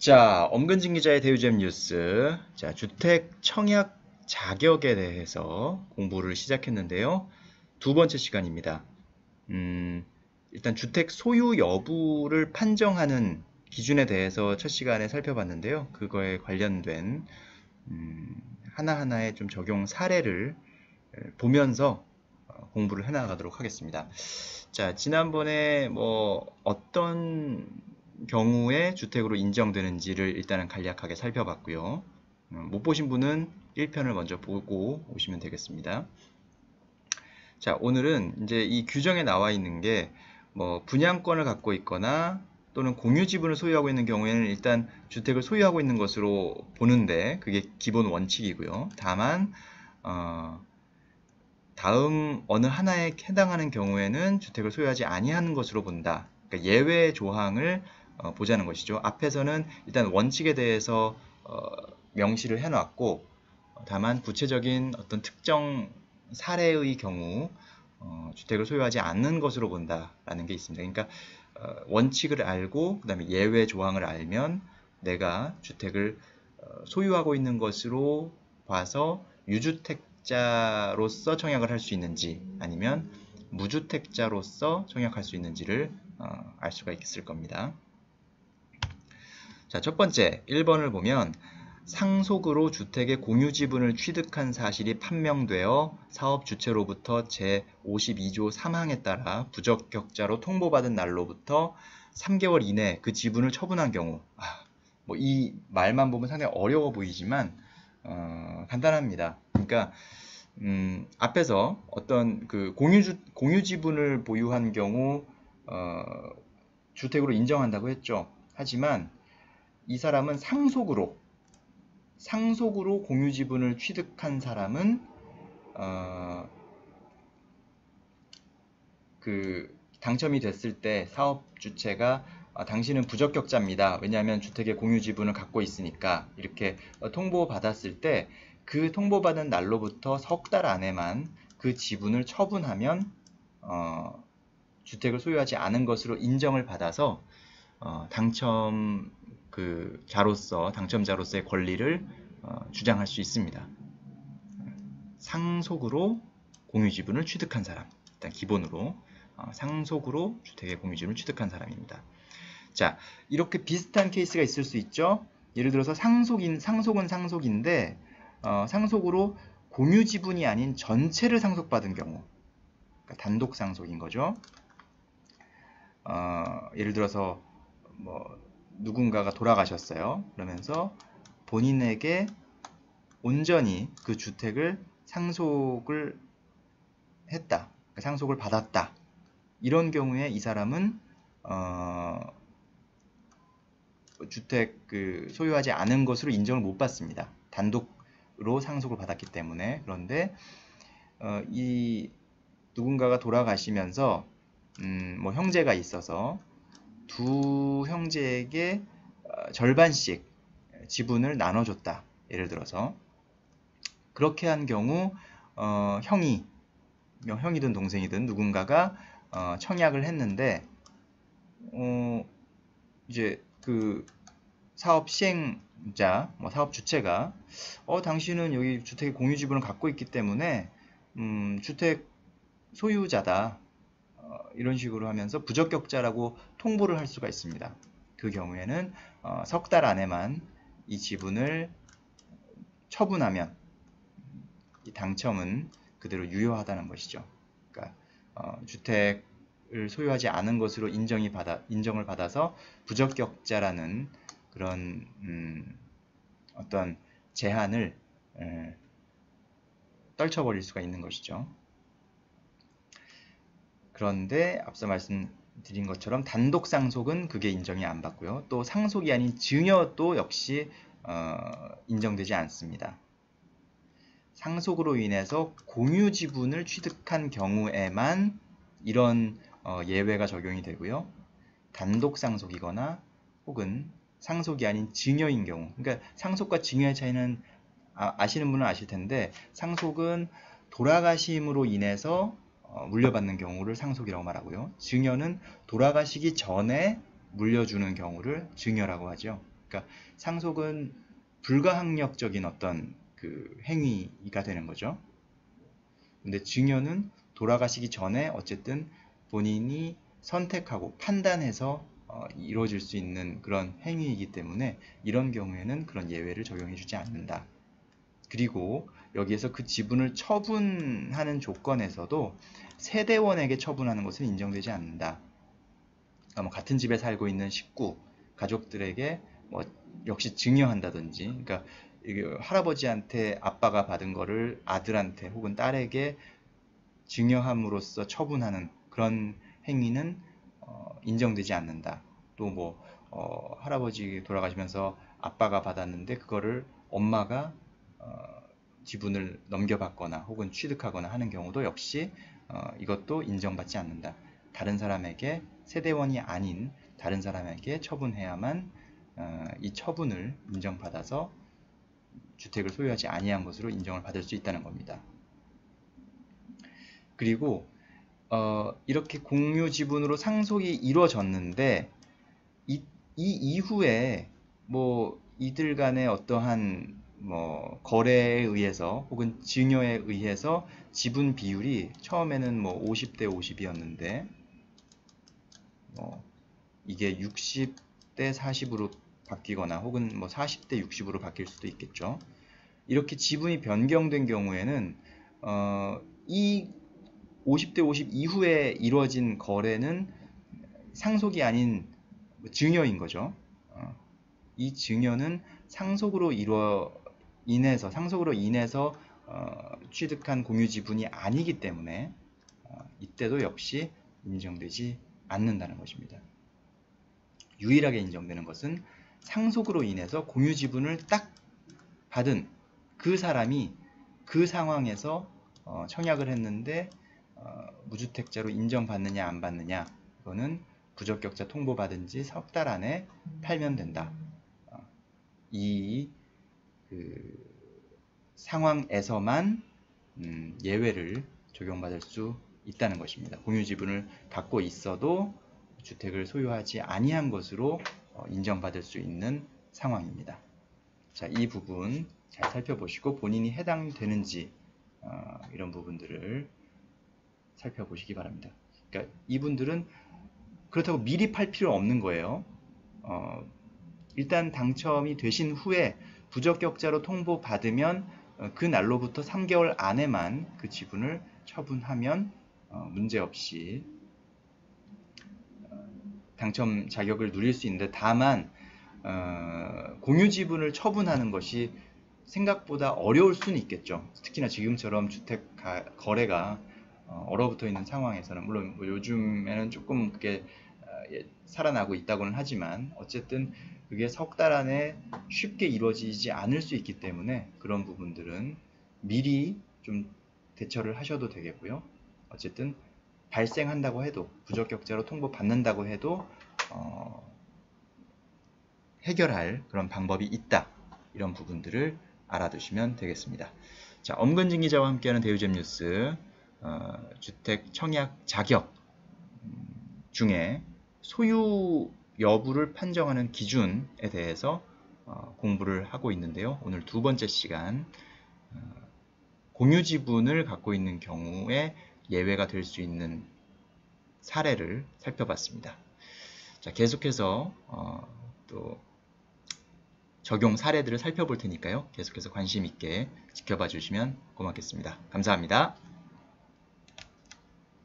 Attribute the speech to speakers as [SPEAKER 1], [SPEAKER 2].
[SPEAKER 1] 자, 엄근진 기자의 대유잼 뉴스. 자, 주택 청약 자격에 대해서 공부를 시작했는데요. 두 번째 시간입니다. 일단 주택 소유 여부를 판정하는 기준에 대해서 첫 시간에 살펴봤는데요. 그거에 관련된 하나하나의 좀 적용 사례를 보면서 공부를 해나가도록 하겠습니다. 자, 지난번에 어떤 경우에 주택으로 인정되는지를 일단은 간략하게 살펴봤고요. 못 보신 분은 1편을 먼저 보고 오시면 되겠습니다. 자, 오늘은 이제 이 규정에 나와 있는 게 분양권을 갖고 있거나 또는 공유 지분을 소유하고 있는 경우에는 일단 주택을 소유하고 있는 것으로 보는데 그게 기본 원칙이고요. 다만 다음 어느 하나에 해당하는 경우에는 주택을 소유하지 아니하는 것으로 본다. 그러니까 예외 조항을 보자는 것이죠. 앞에서는 일단 원칙에 대해서 명시를 해놨고, 다만 구체적인 어떤 특정 사례의 경우 주택을 소유하지 않는 것으로 본다라는 게 있습니다. 그러니까 원칙을 알고 그 다음에 예외 조항을 알면 내가 주택을 소유하고 있는 것으로 봐서 유주택자로서 청약을 할 수 있는지 아니면 무주택자로서 청약할 수 있는지를 알 수가 있을 겁니다. 자, 첫 번째 1번을 보면 상속으로 주택의 공유 지분을 취득한 사실이 판명되어 사업 주체로부터 제52조 3항에 따라 부적격자로 통보받은 날로부터 3개월 이내 그 지분을 처분한 경우, 이 말만 보면 상당히 어려워 보이지만 간단합니다. 그러니까 앞에서 어떤 그 공유 지분을 보유한 경우 주택으로 인정한다고 했죠. 하지만 이 사람은 상속으로 공유 지분을 취득한 사람은 그 당첨이 됐을 때 사업 주체가 당신은 부적격자입니다. 왜냐하면 주택의 공유 지분을 갖고 있으니까 이렇게 통보받았을 때 그 통보받은 날로부터 석 달 안에만 그 지분을 처분하면 주택을 소유하지 않은 것으로 인정을 받아서 당첨자로서의 권리를 주장할 수 있습니다. 상속으로 공유 지분을 취득한 사람, 일단 기본으로 상속으로 주택의 공유 지분을 취득한 사람입니다. 자, 이렇게 비슷한 케이스가 있을 수 있죠. 예를 들어서 상속은 상속인데 상속으로 공유 지분이 아닌 전체를 상속받은 경우, 그러니까 단독 상속인 거죠. 예를 들어서 누군가가 돌아가셨어요. 그러면서 본인에게 온전히 그 주택을 상속을 했다. 상속을 받았다. 이런 경우에 이 사람은 주택 소유하지 않은 것으로 인정을 못 받습니다. 단독으로 상속을 받았기 때문에. 그런데 이 누군가가 돌아가시면서 형제가 있어서 두 형제에게 절반씩 지분을 나눠줬다. 예를 들어서 그렇게 한 경우 형이든 동생이든 누군가가 청약을 했는데 이제 그 사업 시행자, 사업 주체가 당신은 여기 주택의 공유 지분을 갖고 있기 때문에 주택 소유자다. 이런 식으로 하면서 부적격자라고 통보를 할 수가 있습니다. 그 경우에는 석 달 안에만 이 지분을 처분하면 이 당첨은 그대로 유효하다는 것이죠. 그러니까 주택을 소유하지 않은 것으로 인정을 받아서 부적격자라는 그런 어떤 제한을 떨쳐버릴 수가 있는 것이죠. 그런데 앞서 말씀드린 것처럼 단독 상속은 그게 인정이 안 받고요. 또 상속이 아닌 증여도 역시 인정되지 않습니다. 상속으로 인해서 공유 지분을 취득한 경우에만 이런 예외가 적용이 되고요. 단독 상속이거나 혹은 상속이 아닌 증여인 경우, 그러니까 상속과 증여의 차이는 아시는 분은 아실 텐데, 상속은 돌아가심으로 인해서 물려받는 경우를 상속이라고 말하고요. 증여는 돌아가시기 전에 물려주는 경우를 증여라고 하죠. 그러니까 상속은 불가항력적인 어떤 그 행위가 되는 거죠. 근데 증여는 돌아가시기 전에 어쨌든 본인이 선택하고 판단해서 이루어질 수 있는 그런 행위이기 때문에 이런 경우에는 그런 예외를 적용해 주지 않는다. 그리고 여기에서 그 지분을 처분하는 조건에서도 세대원에게 처분하는 것은 인정되지 않는다. 같은 집에 살고 있는 식구, 가족들에게 역시 증여한다든지, 그러니까 할아버지한테 아빠가 받은 거를 아들한테 혹은 딸에게 증여함으로써 처분하는 그런 행위는 인정되지 않는다. 또 할아버지 돌아가시면서 아빠가 받았는데 그거를 엄마가 지분을 넘겨받거나 혹은 취득하거나 하는 경우도 역시 이것도 인정받지 않는다. 다른 사람에게 세대원이 아닌 다른 사람에게 처분해야만 이 처분을 인정받아서 주택을 소유하지 아니한 것으로 인정을 받을 수 있다는 겁니다. 그리고 이렇게 공유 지분으로 상속이 이루어졌는데 이 이후에 이들 간의 어떠한 거래에 의해서 혹은 증여에 의해서 지분 비율이 처음에는 50대 50이었는데 이게 60대 40으로 바뀌거나 혹은 40대 60으로 바뀔 수도 있겠죠. 이렇게 지분이 변경된 경우에는 이 50대 50 이후에 이루어진 거래는 상속이 아닌 증여인 거죠. 이 증여는 상속으로 인해서 취득한 공유 지분이 아니기 때문에 이때도 역시 인정되지 않는다는 것입니다. 유일하게 인정되는 것은 상속으로 인해서 공유 지분을 딱 받은 그 사람이 그 상황에서 청약을 했는데 무주택자로 인정받느냐 안 받느냐, 이거는 부적격자 통보받은 지 석 달 안에 팔면 된다. 이 상황에서만 예외를 적용받을 수 있다는 것입니다. 공유 지분을 갖고 있어도 주택을 소유하지 아니한 것으로 인정받을 수 있는 상황입니다. 자, 이 부분 잘 살펴보시고 본인이 해당되는지 이런 부분들을 살펴보시기 바랍니다. 그러니까 이분들은 그렇다고 미리 팔 필요 없는 거예요. 일단 당첨이 되신 후에 부적격자로 통보받으면 그 날로부터 3개월 안에만 그 지분을 처분하면 문제없이 당첨 자격을 누릴 수 있는데, 다만 공유 지분을 처분하는 것이 생각보다 어려울 수는 있겠죠. 특히나 지금처럼 주택 거래가 얼어붙어 있는 상황에서는, 물론 요즘에는 조금 그게 살아나고 있다고는 하지만 어쨌든 그게 석 달 안에 쉽게 이루어지지 않을 수 있기 때문에 그런 부분들은 미리 좀 대처를 하셔도 되겠고요. 어쨌든 발생한다고 해도, 부적격자로 통보받는다고 해도 해결할 그런 방법이 있다. 이런 부분들을 알아두시면 되겠습니다. 자, 엄근진 기자와 함께하는 대우잼 뉴스, 주택 청약 자격 중에 소유 여부를 판정하는 기준에 대해서 공부를 하고 있는데요. 오늘 두 번째 시간, 공유 지분을 갖고 있는 경우에 예외가 될 수 있는 사례를 살펴봤습니다. 자, 계속해서 또 적용 사례들을 살펴볼 테니까요. 계속해서 관심 있게 지켜봐 주시면 고맙겠습니다. 감사합니다.